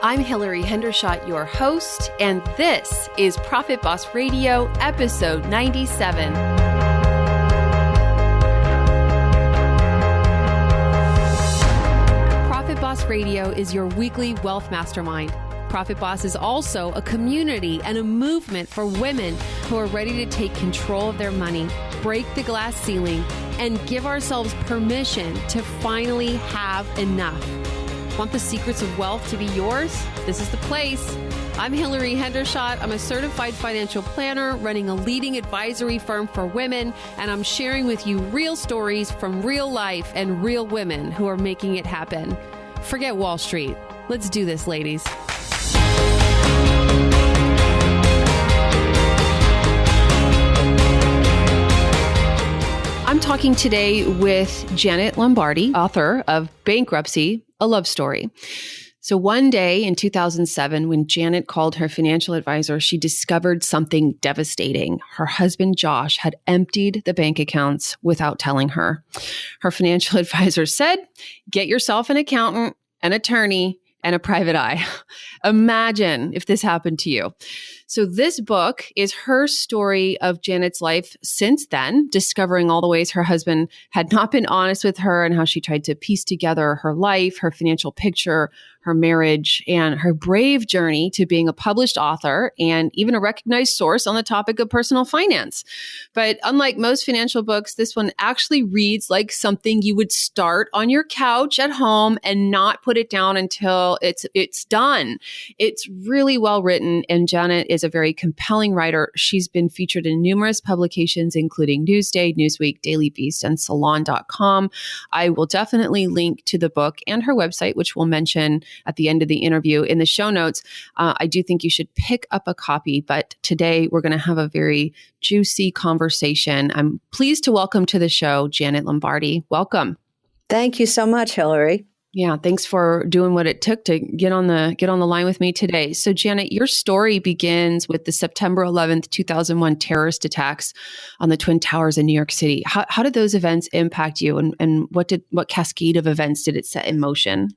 I'm Hillary Hendershot, your host, and this is Profit Boss Radio, episode 97. Profit Boss Radio is your weekly wealth mastermind. Profit Boss is also a community and a movement for women who are ready to take control of their money, break the glass ceiling, and give ourselves permission to finally have enough. Want the secrets of wealth to be yours? This is the place. I'm Hillary Hendershot. I'm a certified financial planner running a leading advisory firm for women, and I'm sharing with you real stories from real life and real women who are making it happen. Forget Wall Street. Let's do this, ladies. I'm talking today with Janet Lombardi, author of Bankruptcy, a Love Story. So one day in 2007, when Janet called her financial advisor, she discovered something devastating. Her husband, Josh, had emptied the bank accounts without telling her. Her financial advisor said, "Get yourself an accountant, an attorney, and a private eye." Imagine if this happened to you. So this book is her story of Janet's life since then, discovering all the ways her husband had not been honest with her and how she tried to piece together her life, her financial picture, her marriage, and her brave journey to being a published author and even a recognized source on the topic of personal finance. But unlike most financial books, this one actually reads like something you would start on your couch at home and not put it down until it's done. It's really well written, and Janet is a very compelling writer. She's been featured in numerous publications, including Newsday, Newsweek, Daily Beast, and Salon.com. I will definitely link to the book and her website, which we'll mention at the end of the interview in the show notes. I do think you should pick up a copy, but today we're going to have a very juicy conversation. I'm pleased to welcome to the show Janet Lombardi. Welcome. Thank you so much, Hillary. Yeah, thanks for doing what it took to get on the line with me today. So Janet, your story begins with the September 11th, 2001 terrorist attacks on the Twin Towers in New York City. How did those events impact you, and what cascade of events did it set in motion?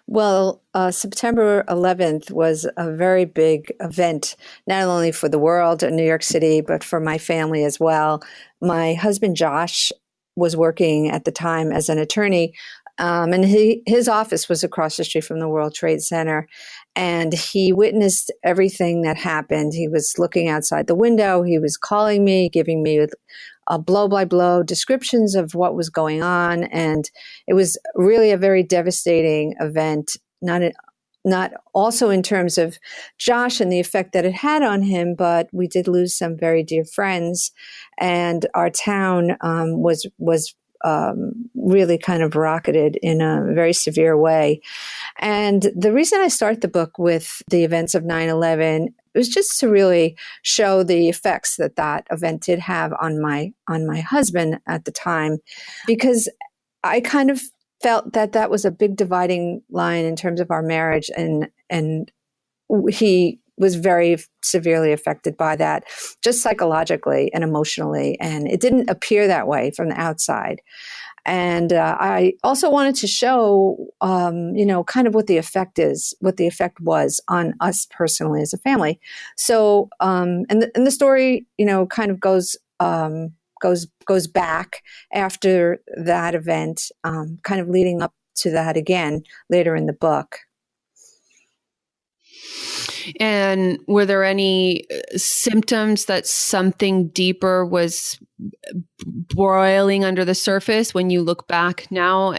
Well, September 11th was a very big event, not only for the world in New York City, but for my family as well. My husband, Josh, was working at the time as an attorney, and his office was across the street from the World Trade Center. And he witnessed everything that happened. He was looking outside the window. He was calling me, giving me a blow-by-blow descriptions of what was going on. And it was really a very devastating event, not also in terms of Josh and the effect that it had on him, but we did lose some very dear friends. And our town was really kind of rocketed in a very severe way. And the reason I start the book with the events of 9/11 was just to really show the effects that event did have on my husband at the time, because I kind of felt that was a big dividing line in terms of our marriage, and he was very severely affected by that, just psychologically and emotionally, and it didn't appear that way from the outside. And I also wanted to show, kind of what the effect was on us personally as a family. So, and the story, kind of goes back after that event, kind of leading up to that again later in the book. And were there any symptoms that something deeper was broiling under the surface when you look back now?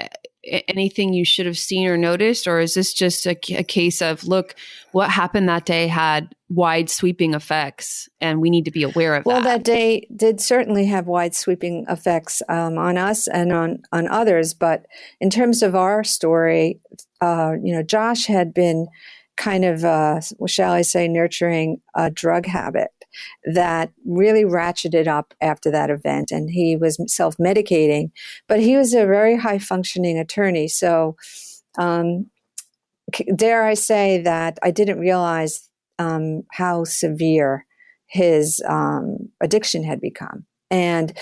Anything you should have seen or noticed? Or is this just a case of, look, what happened that day had wide sweeping effects and we need to be aware of that? Well, that day did certainly have wide sweeping effects on us and on others. But in terms of our story, Josh had been kind of, shall I say, nurturing a drug habit that really ratcheted up after that event. And he was self-medicating, but he was a very high-functioning attorney. So dare I say that I didn't realize how severe his addiction had become. And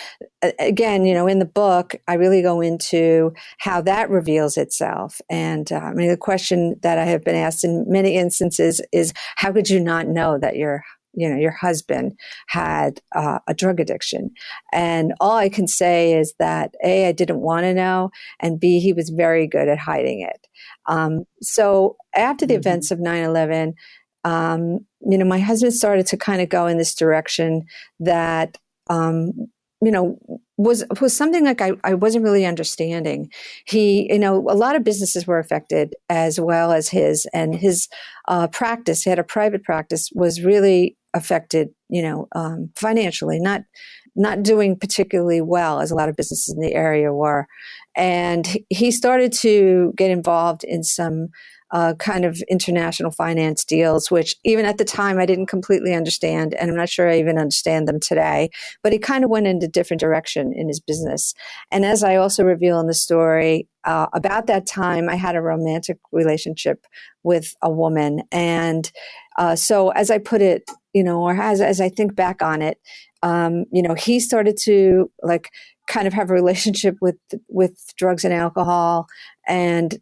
again, in the book, I really go into how that reveals itself. And the question that I have been asked in many instances is, how could you not know that your husband had a drug addiction? And all I can say is that A, I didn't want to know, and B, he was very good at hiding it. So after the events of 9/11, my husband started to kind of go in this direction that, was something like I wasn't really understanding. He, a lot of businesses were affected as well as his, and his practice, he had a private practice, was really affected, financially, not doing particularly well as a lot of businesses in the area were. And he started to get involved in some kind of international finance deals, which even at the time I didn't completely understand, and I'm not sure I even understand them today. But he kind of went in a different direction in his business. And as I also reveal in the story, about that time, I had a romantic relationship with a woman. And so as I put it, or as I think back on it, he started to kind of have a relationship with drugs and alcohol and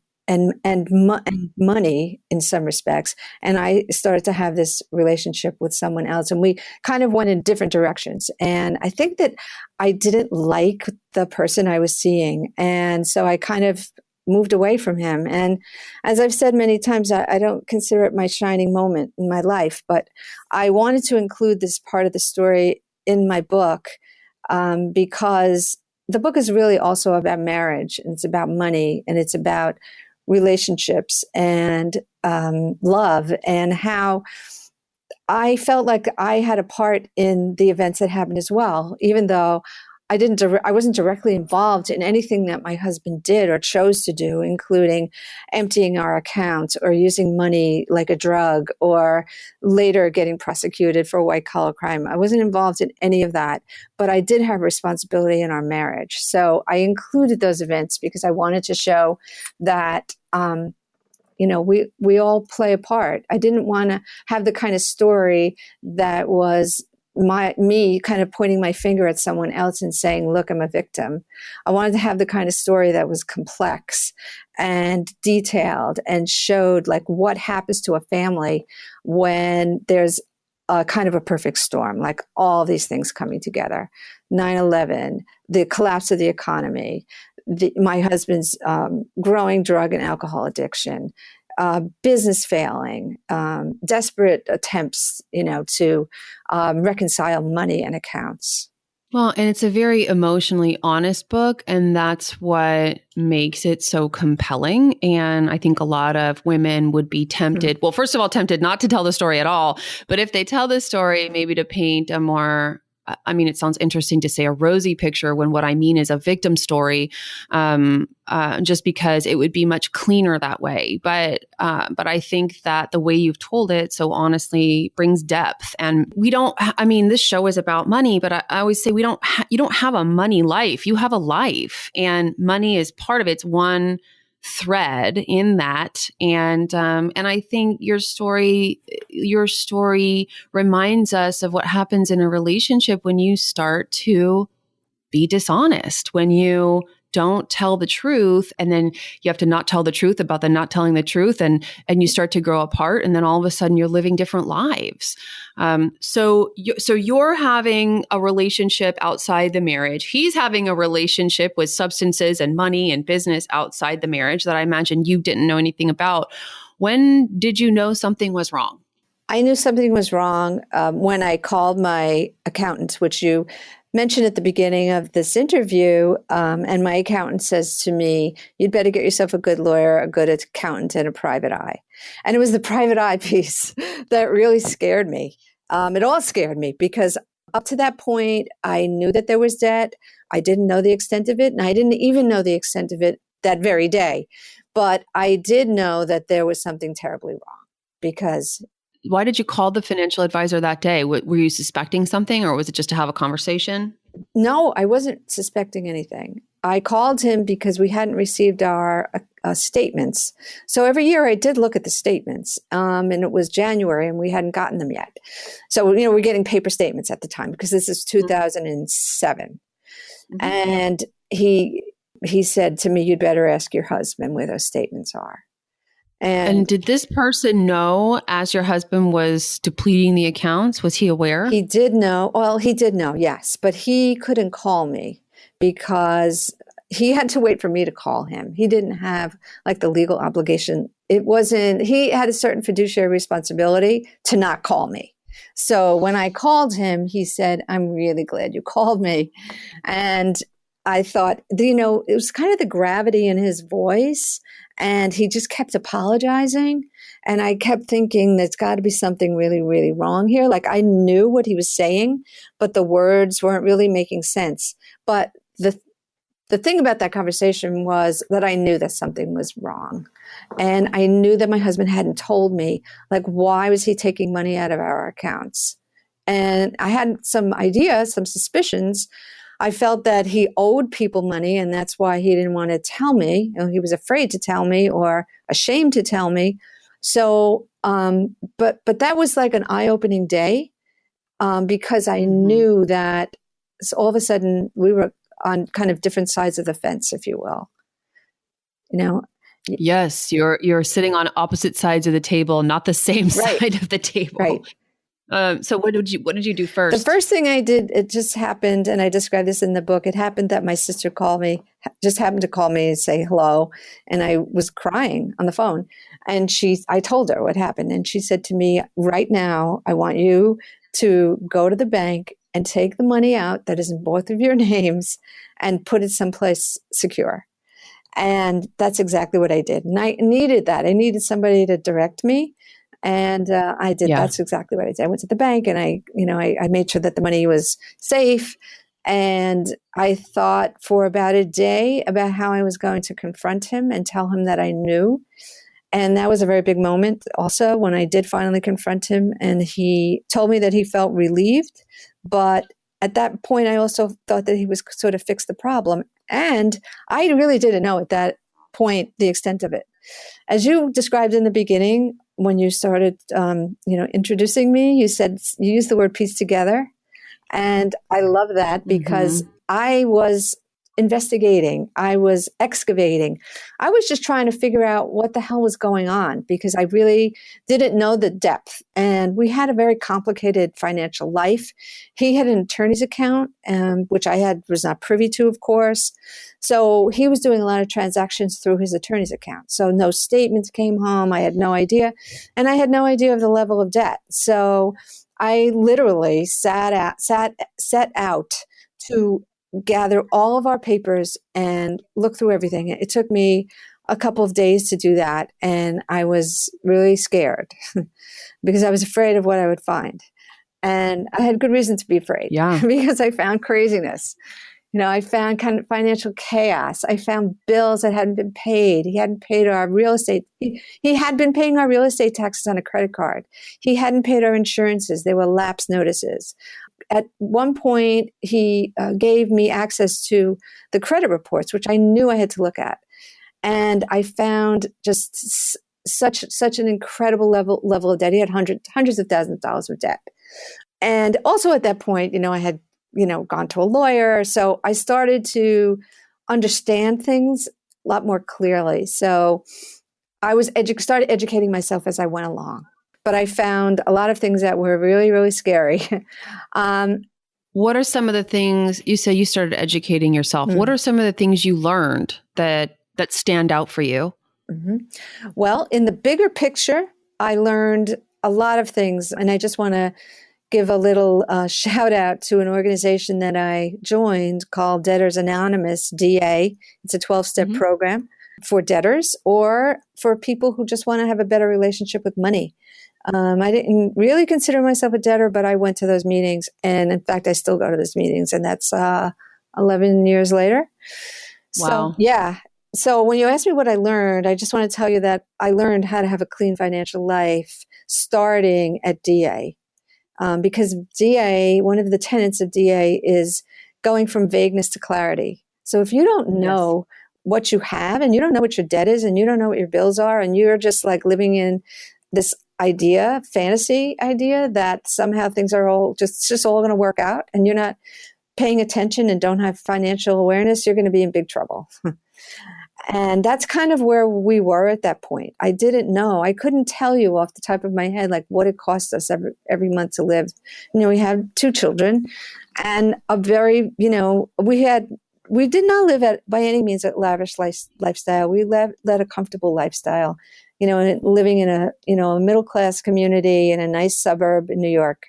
money in some respects. And I started to have this relationship with someone else, and we kind of went in different directions. And I think that I didn't like the person I was seeing. And so I kind of moved away from him. And as I've said many times, I don't consider it my shining moment in my life, but I wanted to include this part of the story in my book because the book is really also about marriage, and it's about money, and it's about relationships and love, and how I felt like I had a part in the events that happened as well, even though I wasn't directly involved in anything that my husband did or chose to do, including emptying our accounts or using money like a drug or later getting prosecuted for white collar crime. I wasn't involved in any of that, but I did have responsibility in our marriage. So I included those events because I wanted to show that, we all play a part. I didn't want to have the kind of story that was me kind of pointing my finger at someone else and saying, look, I'm a victim. I wanted to have the kind of story that was complex and detailed and showed what happens to a family when there's a kind of a perfect storm, like all these things coming together. 9/11, the collapse of the economy, my husband's growing drug and alcohol addiction, business failing, desperate attempts, to reconcile money and accounts. Well, and it's a very emotionally honest book, and that's what makes it so compelling. And I think a lot of women would be tempted, well, first of all, tempted not to tell the story at all, but if they tell the story, maybe to paint a more, it sounds interesting to say a rosy picture when what I mean is a victim story, just because it would be much cleaner that way. But I think that the way you've told it so honestly brings depth. And this show is about money, but I always say you don't have a money life. You have a life, and money is part of it. It's one thread in that. And I think your story reminds us of what happens in a relationship when you start to be dishonest, when you don't tell the truth, and then you have to not tell the truth about the not telling the truth, and you start to grow apart, and then all of a sudden you're living different lives. So you're having a relationship outside the marriage. He's having a relationship with substances and money and business outside the marriage that I imagine you didn't know anything about. When did you know something was wrong? I knew something was wrong when I called my accountant, which you mentioned at the beginning of this interview, and my accountant says to me, you'd better get yourself a good lawyer, a good accountant, and a private eye. And it was the private eye piece that really scared me. It all scared me because up to that point, I knew that there was debt. I didn't know the extent of it, and I didn't even know the extent of it that very day. But I did know that there was something terribly wrong because... Why did you call the financial advisor that day? Were you suspecting something, or was it just to have a conversation? No, I wasn't suspecting anything. I called him because we hadn't received our statements. So every year I did look at the statements, and it was January and we hadn't gotten them yet. So, we're getting paper statements at the time because this is 2007. Mm-hmm. And he said to me, "You'd better ask your husband where those statements are." And did this person know as your husband was depleting the accounts? Was he aware? He did know. Well, he did know, yes, but he couldn't call me because he had to wait for me to call him. He didn't have like the legal obligation. He had a certain fiduciary responsibility to not call me. So when I called him, he said, "I'm really glad you called me." And I thought, it was kind of the gravity in his voice, and he just kept apologizing. And I kept thinking there's got to be something really, really wrong here. Like I knew what he was saying, but the words weren't really making sense. But the thing about that conversation was that I knew that something was wrong. And I knew that my husband hadn't told me, like, why was he taking money out of our accounts? And I had some ideas, some suspicions. I felt that he owed people money, and that's why he didn't want to tell me. He was afraid to tell me or ashamed to tell me. So, but that was like an eye-opening day because I knew that all of a sudden we were on kind of different sides of the fence, if you will. Yes, you're sitting on opposite sides of the table, not the same side of the table. Right. So what did you do first? The first thing I did, it just happened, and I describe this in the book. It happened that my sister just happened to call me and say hello, and I was crying on the phone. And I told her what happened, and she said to me, "Right now, I want you to go to the bank and take the money out that is in both of your names and put it someplace secure." And that's exactly what I did. And I needed that. I needed somebody to direct me. And I did. Yeah. That's exactly what I did. I went to the bank and I made sure that the money was safe. And I thought for about a day about how I was going to confront him and tell him that I knew. And that was a very big moment also when I did finally confront him. And he told me that he felt relieved. But at that point, I also thought that he was sort of fixed the problem. And I really didn't know at that point the extent of it. As you described in the beginning, when you started, introducing me, you used the word piece together. And I love that because I was investigating. I was excavating. I was just trying to figure out what the hell was going on because I really didn't know the depth. And we had a very complicated financial life. He had an attorney's account, which I was not privy to, of course. So he was doing a lot of transactions through his attorney's account. So no statements came home. I had no idea. And I had no idea of the level of debt. So I literally set out to gather all of our papers and look through everything. It took me a couple of days to do that. And I was really scared because I was afraid of what I would find. And I had good reason to be afraid because I found craziness. I found kind of financial chaos. I found bills that hadn't been paid. He hadn't paid our real estate. He had been paying our real estate taxes on a credit card. He hadn't paid our insurances. They were lapse notices. At one point, he gave me access to the credit reports, which I knew I had to look at. And I found just such an incredible level of debt. He had hundreds of thousands of dollars of debt. And also at that point, I had gone to a lawyer. So I started to understand things a lot more clearly. So I started educating myself as I went along. But I found a lot of things that were really, really scary. What are some of the things you say you started educating yourself? What are some of the things you learned that stand out for you? Well, in the bigger picture, I learned a lot of things. And I just want to give a little shout out to an organization that I joined called Debtors Anonymous, DA. It's a 12-step program for debtors or for people who just want to have a better relationship with money. I didn't really consider myself a debtor, but I went to those meetings. And in fact, I still go to those meetings. And that's 11 years later. Wow. So, yeah. So when you ask me what I learned, I just want to tell you that I learned how to have a clean financial life starting at DA. Because DA, one of the tenets of DA is going from vagueness to clarity. So if you don't Yes. know what you have and you don't know what your debt is and you don't know what your bills are and you're just like living in this fantasy idea that somehow things are all it's just all going to work out and you're not paying attention and don't have financial awareness, you're going to be in big trouble. And that's kind of where we were at that point. I didn't know. I couldn't tell you off the top of my head, like what it cost us every month to live. We had 2 children and a very, we did not live by any means a lavish lifestyle. We led a comfortable lifestyle, living in a middle-class community in a nice suburb in New York.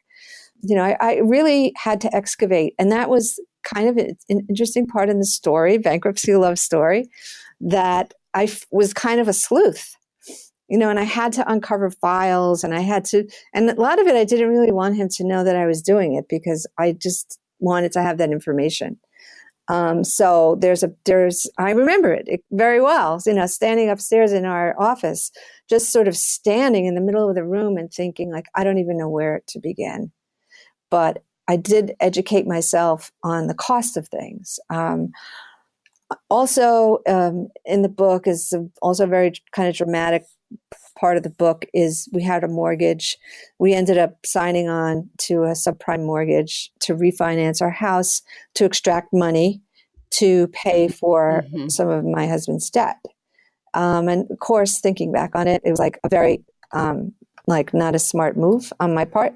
I really had to excavate. And that was kind of an interesting part in the story, Bankruptcy Love Story, that I was kind of a sleuth, and I had to uncover files and and a lot of it, I didn't really want him to know that I was doing it because I just wanted to have that information. So I remember it very well, standing upstairs in our office, just sort of standing in the middle of the room and thinking like, I don't even know where to begin. But I did educate myself on the cost of things. Also, in the book is also a very kind of dramatic part of the book is we had a mortgage. We ended up signing on to a subprime mortgage to refinance our house, to extract money to pay for some of my husband's debt. And of course, thinking back on it, it was like a very not a smart move on my part,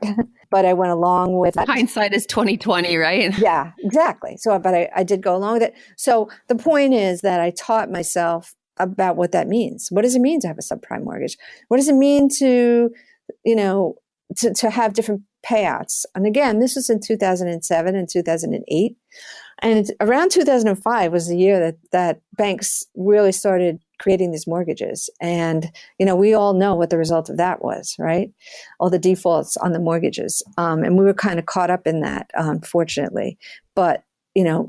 but I went along with it. Hindsight is 2020, right? Yeah, exactly. So, but I did go along with it. So the point is that I taught myself about what that means. What does it mean to have a subprime mortgage? What does it mean to have different payouts? And again, this was in 2007 and 2008. And around 2005 was the year that banks really started creating these mortgages. And, we all know what the result of that was, right? All the defaults on the mortgages. And we were kind of caught up in that, fortunately. But,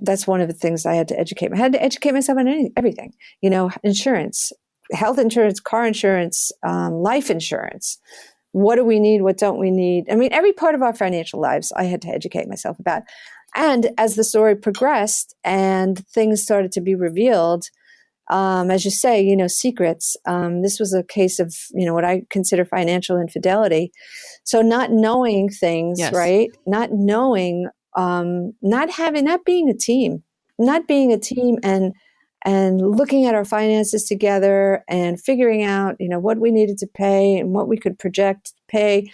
that's one of the things I had to educate. I had to educate myself on everything, insurance, health insurance, car insurance, life insurance. What do we need? What don't we need? I mean, every part of our financial lives, I had to educate myself about. And as the story progressed and things started to be revealed, as you say, secrets, this was a case of, what I consider financial infidelity. So not knowing things, Yes. Right? Not knowing, not being a team and looking at our finances together and figuring out, what we needed to pay and what we could project to pay,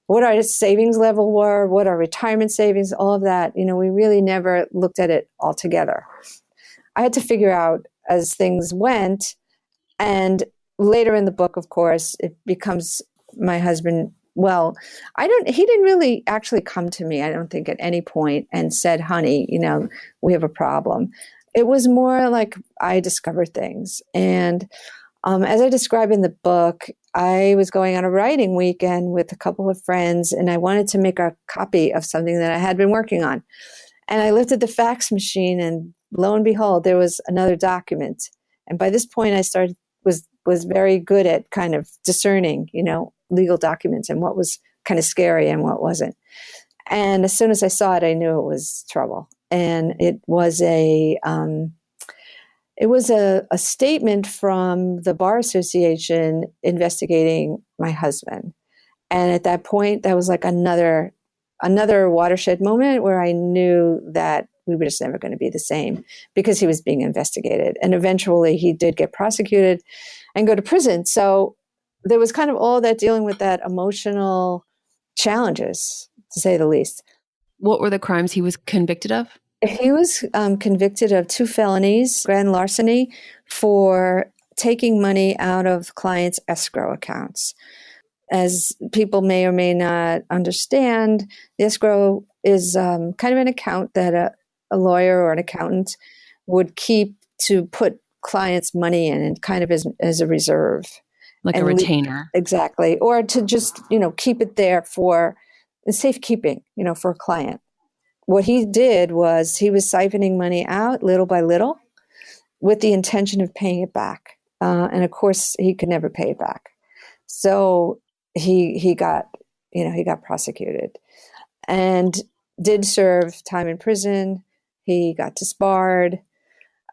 what our savings level were, what our retirement savings, all of that. We really never looked at it all together. I had to figure out as things went. And later in the book, of course, it becomes my husband. Well, he didn't really actually come to me, I don't think, at any point and said, honey, we have a problem. It was more like I discovered things. And as I describe in the book, I was going on a writing weekend with a couple of friends, and I wanted to make a copy of something that I had been working on. And I lifted the fax machine, and lo and behold, there was another document. And by this point, I was very good at kind of discerning, legal documents and what was kind of scary and what wasn't. And as soon as I saw it, I knew it was trouble. And it was a statement from the Bar Association investigating my husband. And at that point, that was like another watershed moment where I knew that we were just never going to be the same because he was being investigated. And eventually he did get prosecuted and go to prison. So there was kind of all that dealing with that emotional challenges, to say the least. What were the crimes he was convicted of? He was convicted of 2 felonies, grand larceny, for taking money out of clients' escrow accounts. As people may or may not understand, the escrow is kind of an account that a lawyer or an accountant would keep to put clients' money in, and kind of as a reserve. Like a retainer. Exactly. Or to just, keep it there for safekeeping, for a client. What he did was he was siphoning money out little by little with the intention of paying it back. And of course, he could never pay it back. So he got prosecuted and did serve time in prison. He got disbarred.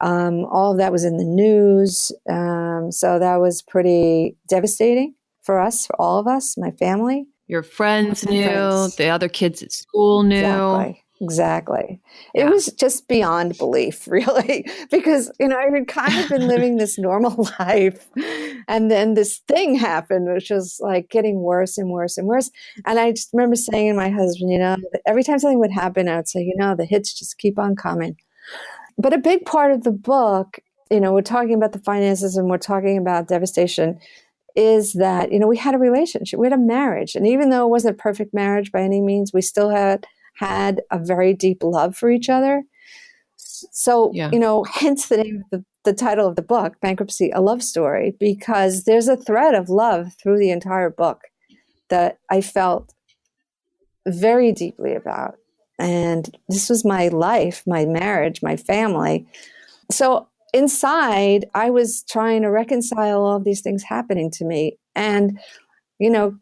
All of that was in the news. So that was pretty devastating for us, for all of us, my family. Your friends knew, Friends. the other kids at school knew. Exactly. It Yeah. was just beyond belief, really, because, I had kind of been living this normal life. And then this thing happened, which was like getting worse and worse and worse. And I just remember saying to my husband, every time something would happen, I would say, the hits just keep on coming. But a big part of the book, we're talking about the finances and we're talking about devastation, is that, we had a relationship, we had a marriage. And even though it wasn't a perfect marriage by any means, we still had a very deep love for each other. So, Yeah. hence the name of the title of the book, Bankruptcy, a Love Story, because there's a thread of love through the entire book that I felt very deeply about. And this was my life, my marriage, my family. So inside, I was trying to reconcile all of these things happening to me and,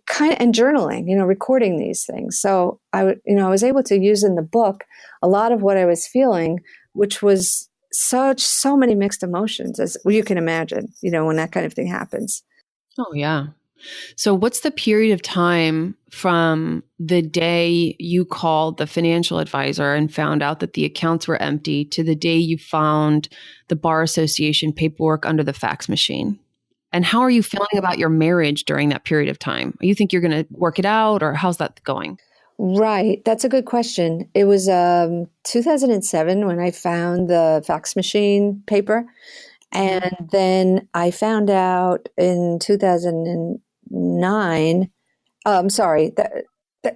kind of, and journaling, recording these things. So I was able to use in the book a lot of what I was feeling, which was so many mixed emotions, as you can imagine, when that kind of thing happens. Oh, yeah. So what's the period of time from the day you called the financial advisor and found out that the accounts were empty to the day you found the Bar Association paperwork under the fax machine? And how are you feeling about your marriage during that period of time? You think you're going to work it out, or how's that going? Right. That's a good question. It was 2007 when I found the fax machine paper. And then I found out in 2009, sorry,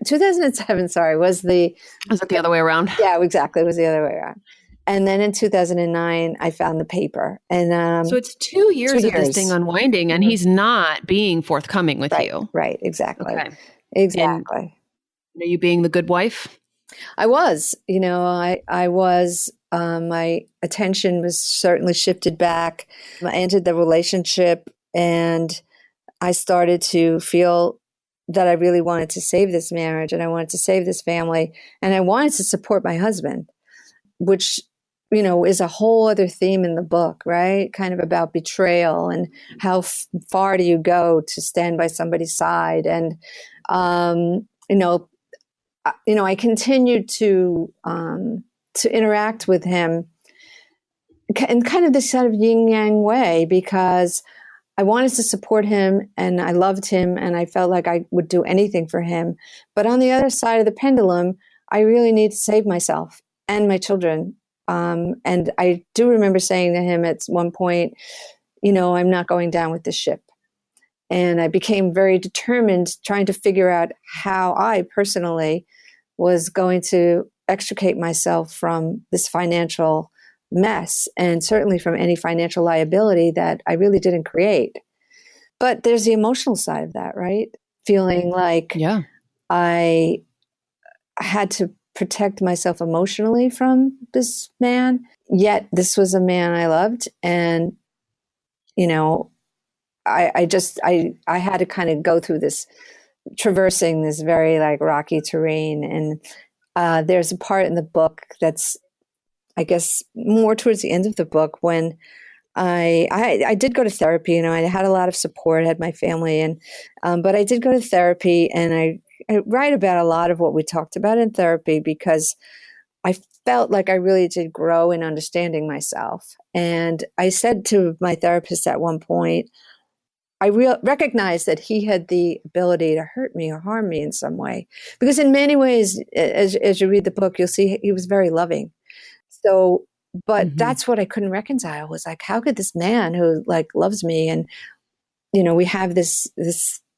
2007, sorry, was the... Is it the other way around? Yeah, exactly. It was the other way around. And then in 2009, I found the paper. And so it's 2 years 2 of this years. thing unwinding, and he's not being forthcoming with you. Right, exactly. Okay. Exactly. And are you being the good wife? I was, I was, my attention was certainly shifted back. I entered the relationship and I started to feel that I really wanted to save this marriage and I wanted to save this family and I wanted to support my husband, which, is a whole other theme in the book, right? Kind of about betrayal and how far do you go to stand by somebody's side. And, I continued to interact with him in kind of this sort of yin yang way because I wanted to support him and I loved him and I felt like I would do anything for him. But on the other side of the pendulum, I really need to save myself and my children. And I do remember saying to him at one point, I'm not going down with this ship. And I became very determined trying to figure out how I personally was going to extricate myself from this financial mess and certainly from any financial liability that I really didn't create. But there's the emotional side of that, right? Feeling like I had to protect myself emotionally from this man, yet this was a man I loved. And, I had to kind of go through this, traversing this very like rocky terrain. And there's a part in the book that's, I guess, more towards the end of the book when I did go to therapy. I had a lot of support, I had my family, and but I did go to therapy, and I write about a lot of what we talked about in therapy because I felt like I really did grow in understanding myself. And I said to my therapist at one point, I recognized that he had the ability to hurt me or harm me in some way, because in many ways, as you read the book, you'll see he was very loving. So, but that's what I couldn't reconcile was like, how could this man who like loves me and, we have this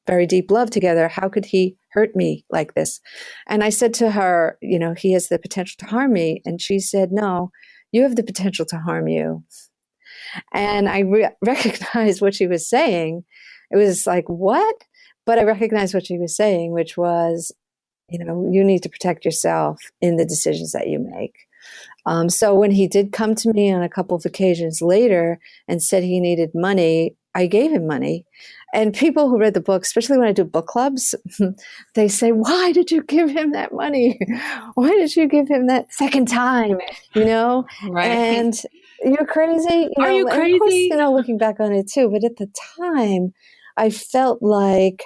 very deep love together, how could he hurt me like this? And I said to her, he has the potential to harm me. And she said, no, you have the potential to harm you. And I recognized what she was saying. It was like, what? But I recognized what she was saying, which was, you need to protect yourself in the decisions that you make. So when he did come to me on a couple of occasions later and said he needed money, I gave him money. And people who read the book, especially when I do book clubs, they say, why did you give him that money? Why did you give him that second time? Right. And You're crazy, Are you and of course, crazy? looking back on it too, but at the time, I felt like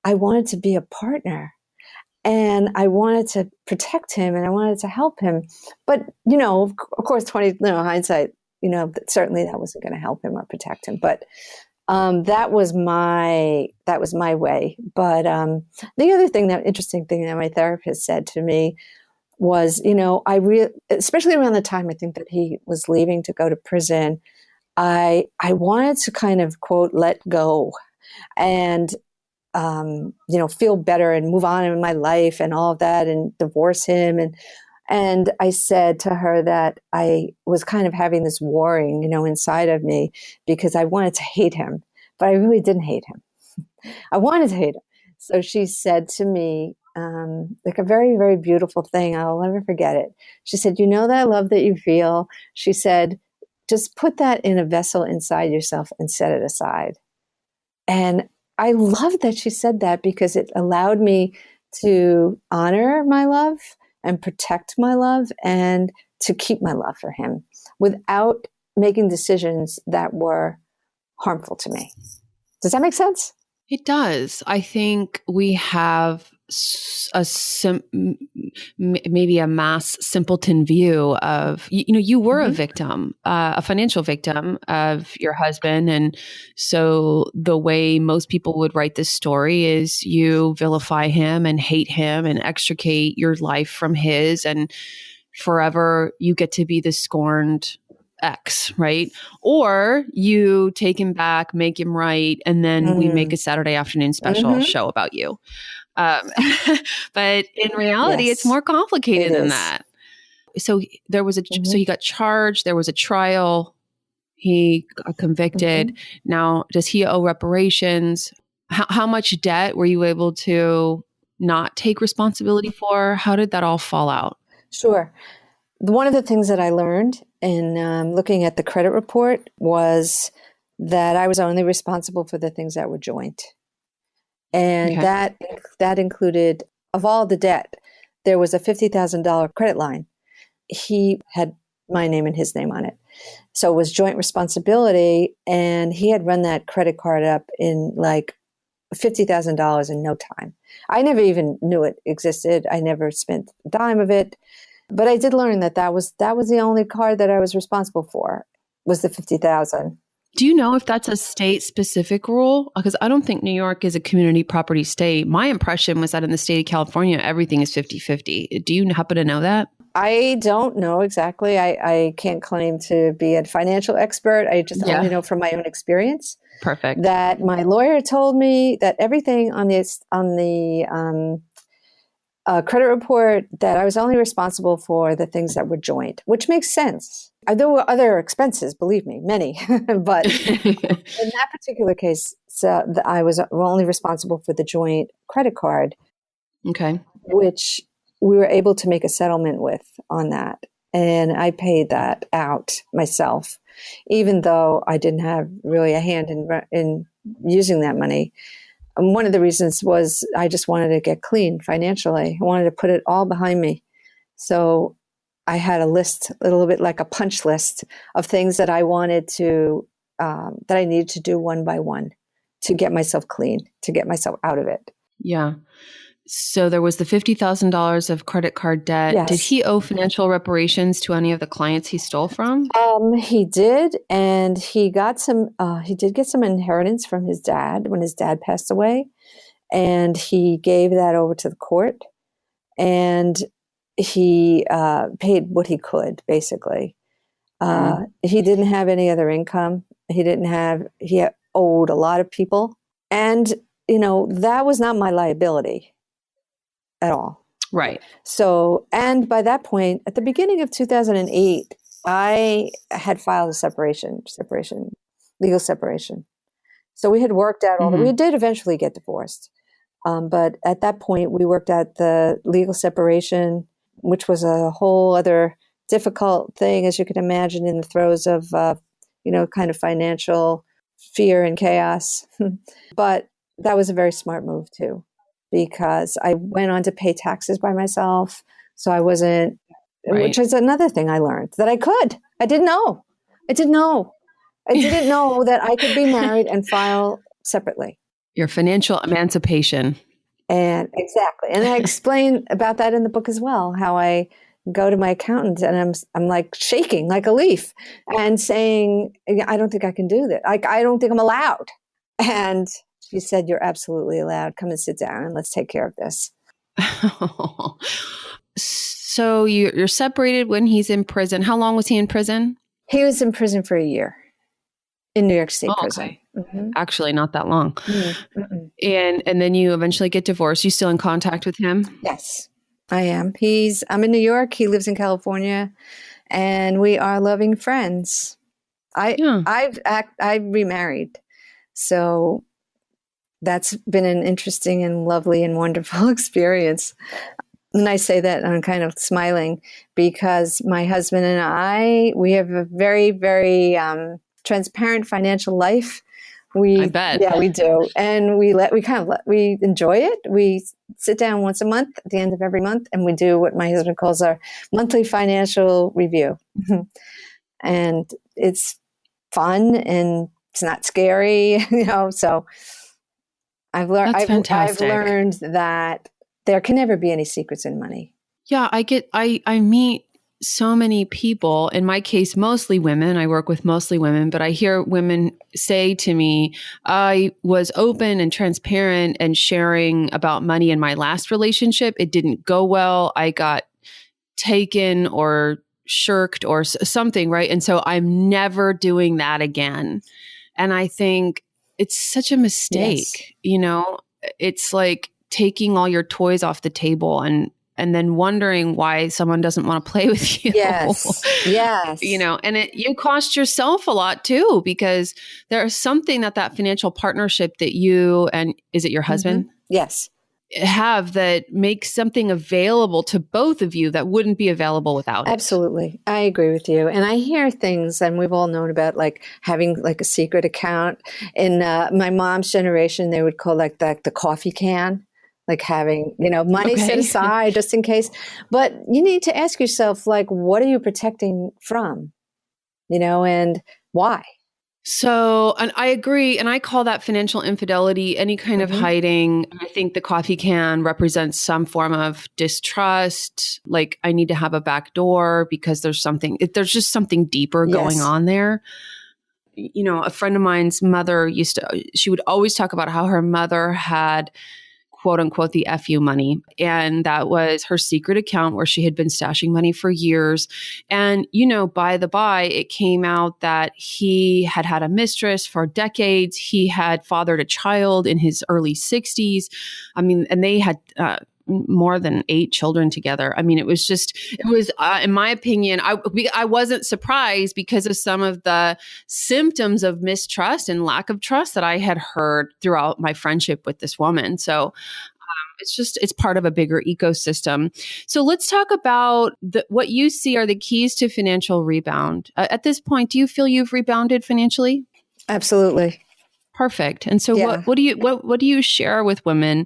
I wanted to be a partner and I wanted to protect him and I wanted to help him. But, of course, hindsight, certainly that wasn't going to help him or protect him. But that was my way. But the other thing, that interesting thing that my therapist said to me was, especially around the time I think that he was leaving to go to prison, I wanted to kind of quote let go and feel better and move on in my life and all of that and divorce him and I said to her that I was kind of having this warring, inside of me because I wanted to hate him, but I really didn't hate him. I wanted to hate him. So she said to me, like a very, very beautiful thing. I'll never forget it. She said, that love that you feel, she said, just put that in a vessel inside yourself and set it aside. And I love that she said that because it allowed me to honor my love and protect my love and to keep my love for him without making decisions that were harmful to me. Does that make sense? It does. I think we have maybe a mass simpleton view of, you were a victim, a financial victim of your husband. And so the way most people would write this story is you vilify him and hate him and extricate your life from his, and forever you get to be the scorned X, right? Or you take him back, make him right, and then we make a Saturday afternoon special show about you. But in reality, it's more complicated than that. So there was so he got charged. There was a trial. He got convicted. Now, does he owe reparations? How much debt were you able to not take responsibility for? How did that all fall out? Sure. One of the things that I learned in looking at the credit report was that I was only responsible for the things that were joint. And that included, of all the debt, there was a $50,000 credit line. He had my name and his name on it. So it was joint responsibility. And he had run that credit card up in like $50,000 in no time. I never even knew it existed. I never spent a dime of it. But I did learn that was the only card that I was responsible for, was the $50,000. Do you know if that's a state-specific rule? Because I don't think New York is a community property state. My impression was that in the state of California, everything is 50-50. Do you happen to know that? I don't know exactly. I can't claim to be a financial expert. I just only know from my own experience. Perfect. That my lawyer told me that everything on the credit report, that I was only responsible for the things that were joint, which makes sense. There were other expenses, believe me, many, but in that particular case, so I was only responsible for the joint credit card, which we were able to make a settlement with on that. And I paid that out myself, even though I didn't have really a hand in using that money. One of the reasons was I just wanted to get clean financially. I wanted to put it all behind me. So I had a list, a little bit like a punch list of things that I wanted to, that I needed to do one by one to get myself clean, to get myself out of it. Yeah. So there was the $50,000 of credit card debt. Yes. Did he owe financial reparations to any of the clients he stole from? He did, and he got some. He did get some inheritance from his dad when his dad passed away, and he gave that over to the court, and he paid what he could. Basically, he didn't have any other income. He owed a lot of people, and that was not my liability at all. Right. So, and by that point, at the beginning of 2008, I had filed a legal separation. So we had worked out we did eventually get divorced. But at that point, we worked out the legal separation, which was a whole other difficult thing, as you can imagine, in the throes of, kind of financial fear and chaos. But that was a very smart move too, because I went on to pay taxes by myself. So I wasn't, which is another thing I learned that I didn't know. I didn't know. I didn't know that I could be married and file separately. Your financial emancipation. And exactly. And I explain about that in the book as well, how I go to my accountant and I'm like shaking like a leaf and saying, I don't think I can do that. I don't think I'm allowed. And she said, you're absolutely allowed. Come and sit down and let's take care of this. So you're separated when he's in prison. How long was he in prison? He was in prison for a year in New York State prison. Okay. Mm-hmm. Actually, not that long. Mm-hmm. And then you eventually get divorced. You still in contact with him? Yes, I am. I'm in New York. He lives in California, and we are loving friends. I remarried, so that's been an interesting and lovely and wonderful experience. And I say that I'm kind of smiling because my husband and we have a very, very transparent financial life. I bet. Yeah, we do. And we enjoy it. We sit down once a month at the end of every month and we do what my husband calls our monthly financial review. And it's fun and it's not scary, so I've learned that there can never be any secrets in money. Yeah, I meet so many people, in my case, mostly women. I work with mostly women, but I hear women say to me, I was open and transparent and sharing about money in my last relationship. It didn't go well. I got taken or shirked or something, right? And so I'm never doing that again. And I think it's such a mistake, It's like taking all your toys off the table and then wondering why someone doesn't want to play with you. Yes. And you cost yourself a lot too, because there's something that financial partnership that you and is it your husband? Mm-hmm. Yes. Have that makes something available to both of you that wouldn't be available without it. Absolutely. I agree with you. And I hear things, and we've all known about like having like a secret account. In my mom's generation, they would call like the coffee can, like having, money set aside just in case. But you need to ask yourself, like, what are you protecting from? And why? So, and I agree. And I call that financial infidelity, any kind of hiding. I think the coffee can represents some form of distrust. Like I need to have a back door because there's just something deeper going on there. A friend of mine's mother she would always talk about how her mother had quote unquote, the FU money. And that was her secret account where she had been stashing money for years. And, by the by, it came out that he had had a mistress for decades. He had fathered a child in his early 60s. And they had, more than 8 children together. It was in my opinion, I wasn't surprised because of some of the symptoms of mistrust and lack of trust that I had heard throughout my friendship with this woman. So it's part of a bigger ecosystem. So let's talk about what you see are the keys to financial rebound. At this point, do you feel you've rebounded financially? Absolutely. Perfect. And so what do you share with women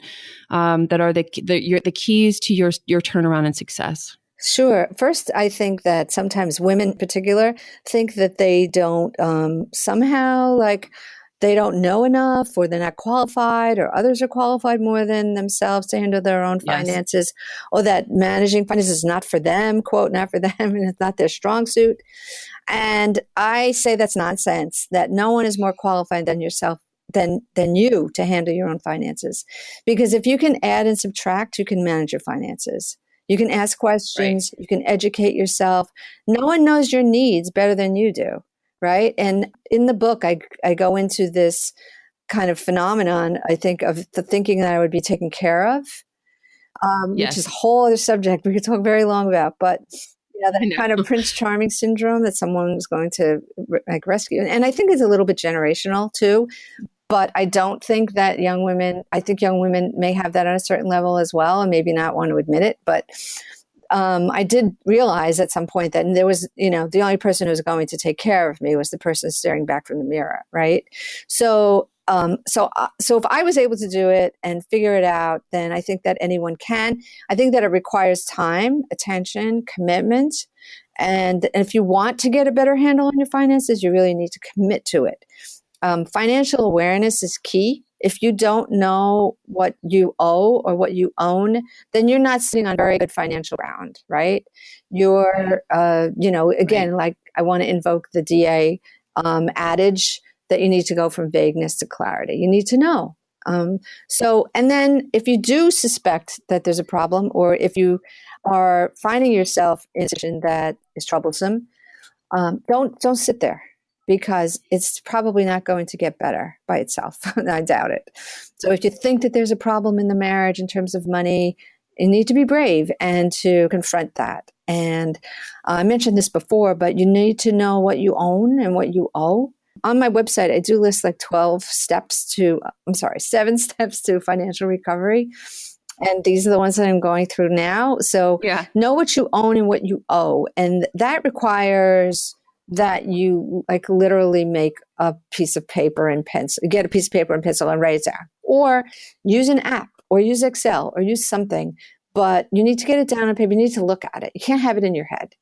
that are the keys to your turnaround and success? Sure. First, I think that sometimes women in particular think that they don't somehow like they don't know enough or they're not qualified or others are qualified more than themselves to handle their own finances or that managing finances is not for them, quote, not for them, and it's not their strong suit. And I say that's nonsense, that no one is more qualified than yourself, than you to handle your own finances. Because if you can add and subtract, you can manage your finances. You can ask questions, you can educate yourself. No one knows your needs better than you do, right? And in the book, I go into this kind of phenomenon, I think, of the thinking that I would be taken care of, which is a whole other subject we could talk very long about. But that kind of Prince Charming syndrome that someone was going to rescue. And I think it's a little bit generational too. But I don't think that I think young women may have that on a certain level as well and maybe not want to admit it. But I did realize at some point that there was, the only person who was going to take care of me was the person staring back from the mirror, right? So So if I was able to do it and figure it out, then I think that anyone can. I think that it requires time, attention, commitment. And if you want to get a better handle on your finances, you really need to commit to it. Financial awareness is key. If you don't know what you owe or what you own, then you're not sitting on very good financial ground, right? You're, again, Right. like I want to invoke the DA adage that you need to go from vagueness to clarity. You need to know. And then if you do suspect that there's a problem, or if you are finding yourself in a situation that is troublesome, don't sit there, because it's probably not going to get better by itself. I doubt it. So if you think that there's a problem in the marriage in terms of money, you need to be brave and to confront that. And I mentioned this before, but you need to know what you own and what you owe. On my website, I do list like 7 steps to financial recovery. And these are the ones that I'm going through now. So Yeah. know what you own and what you owe. And that requires that you like literally make a piece of paper and pencil, get a piece of paper and pencil and write it down, or use an app, or use Excel, or use something. But you need to get it down on paper. You need to look at it. You can't have it in your head.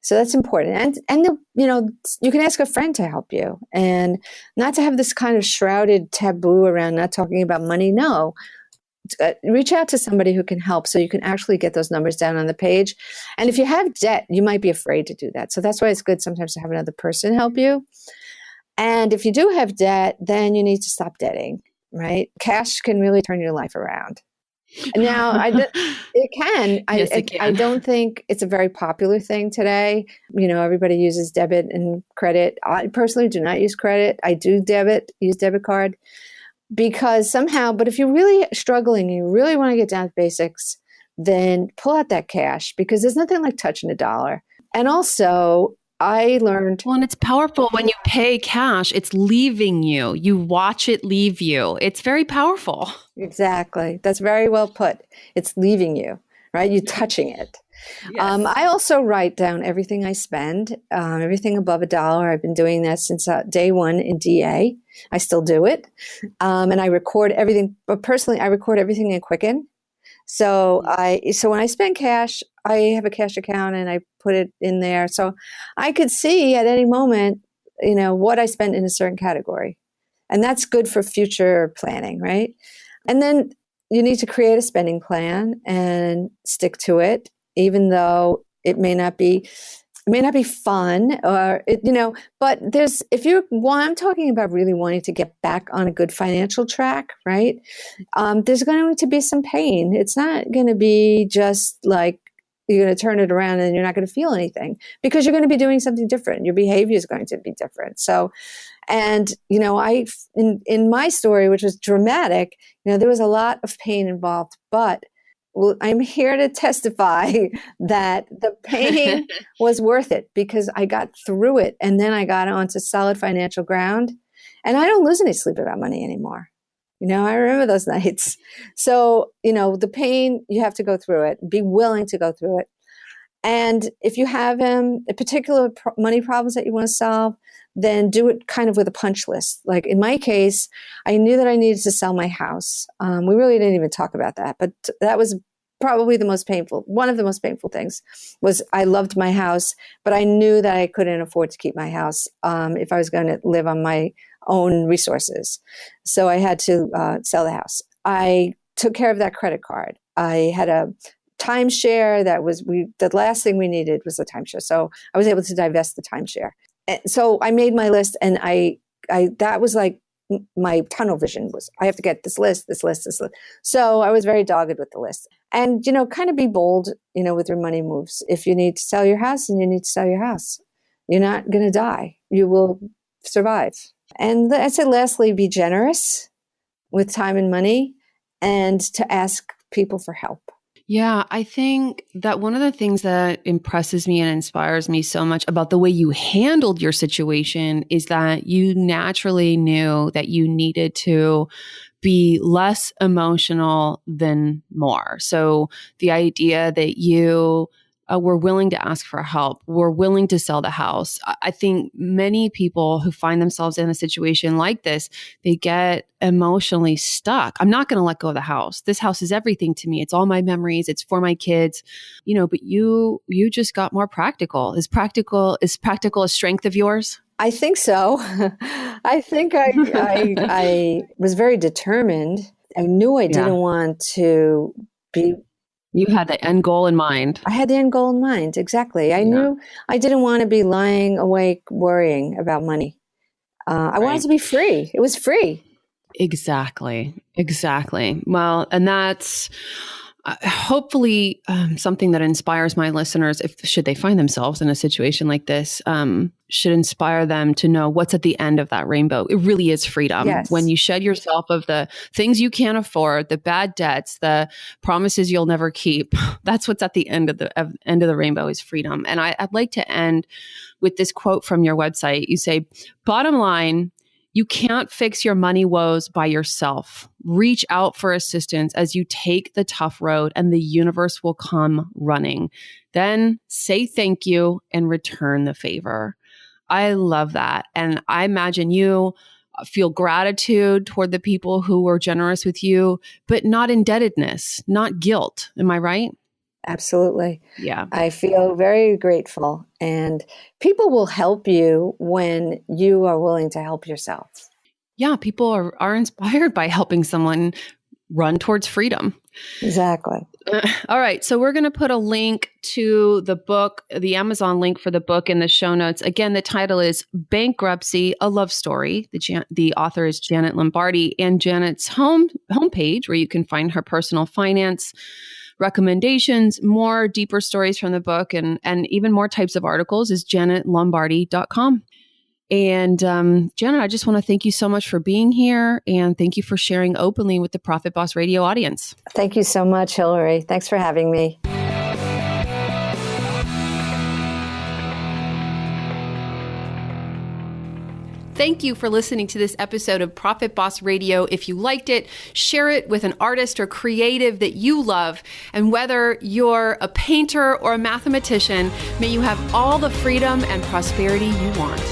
So that's important. And you can ask a friend to help you, and not to have this kind of shrouded taboo around not talking about money. No, reach out to somebody who can help, so you can actually get those numbers down on the page. And if you have debt, you might be afraid to do that. So that's why it's good sometimes to have another person help you. And if you do have debt, then you need to stop debting, right? Cash can really turn your life around. Now, it can. Yes, it I can. don't think it's a very popular thing today. Everybody uses debit and credit. I personally do not use credit. I do use debit card, because somehow, but if you're really struggling and you really want to get down to basics, then pull out that cash, because there's nothing like touching a dollar. And also, I learned. Well, and it's powerful when you pay cash, it's leaving you. You watch it leave you. It's very powerful. Exactly. That's very well put. It's leaving you, right? You're touching it. Yes. I also write down everything I spend, everything above $1. I've been doing that since day one in DA. I still do it. And I record everything, but personally, I record everything in Quicken. So when I spend cash, I have a cash account and I put it in there. So I could see at any moment, what I spent in a certain category. And that's good for future planning, right? And then you need to create a spending plan and stick to it, even though it may not be fun, or but I'm talking about really wanting to get back on a good financial track, right? There's going to be some pain. It's not going to be just like you're going to turn it around and you're not going to feel anything, because you're going to be doing something different. Your behavior is going to be different. So, and in my story, which was dramatic, there was a lot of pain involved, but I'm here to testify that the pain was worth it, because I got through it, and then I got onto solid financial ground, and I don't lose any sleep about money anymore. I remember those nights. So, the pain, you have to go through it, be willing to go through it. And if you have a particular money problems that you want to solve, then do it kind of with a punch list. Like in my case, I knew that I needed to sell my house. We really didn't even talk about that, but that was probably one of the most painful things. Was I loved my house, but I knew that I couldn't afford to keep my house if I was going to live on my own resources. So I had to sell the house. I took care of that credit card. I had a timeshare the last thing we needed was a timeshare. So I was able to divest the timeshare. And so I made my list, and that was like my tunnel vision was, I have to get this list. So I was very dogged with the list, and, kind of be bold, with your money moves. If you need to sell your house, and you need to sell your house, you're not going to die. You will survive. And I said, lastly, be generous with time and money, and to ask people for help. Yeah, I think that one of the things that impresses me and inspires me so much about the way you handled your situation is that you naturally knew that you needed to be less emotional than more. So the idea that you were willing to ask for help, were willing to sell the house. I think many people who find themselves in a situation like this, they get emotionally stuck. I'm not going to let go of the house. This house is everything to me. It's all my memories. It's for my kids, but you just got more practical. Is practical a strength of yours? I think so. I think I was very determined. I knew I didn't want to be. You had the end goal in mind. I had the end goal in mind. Exactly. I knew I didn't want to be lying awake worrying about money. I wanted to be free. It was free. Exactly. Well, and that's hopefully something that inspires my listeners, should they find themselves in a situation like this, should inspire them to know what's at the end of that rainbow. It really is freedom. Yes. When you shed yourself of the things you can't afford, the bad debts, the promises you'll never keep, that's what's at the end of the rainbow is freedom. And I'd like to end with this quote from your website. You say, bottom line, you can't fix your money woes by yourself. Reach out for assistance as you take the tough road, and the universe will come running. Then say thank you and return the favor. I love that. And I imagine you feel gratitude toward the people who were generous with you, but not indebtedness, not guilt. Am I right? Absolutely. Yeah. I feel very grateful, and people will help you when you are willing to help yourself. Yeah, people are inspired by helping someone run towards freedom. Exactly. All right. So we're going to put a link to the book, the Amazon link for the book in the show notes. Again, the title is Bankruptcy, A Love Story. The author is Janet Lombardi, and Janet's homepage, where you can find her personal finance recommendations, more deeper stories from the book, and even more types of articles, is janetlombardi.com. And Janet, I just want to thank you so much for being here, and thank you for sharing openly with the Profit Boss Radio audience. Thank you so much, Hillary. Thanks for having me. Thank you for listening to this episode of Profit Boss Radio. If you liked it, share it with an artist or creative that you love. And whether you're a painter or a mathematician, may you have all the freedom and prosperity you want.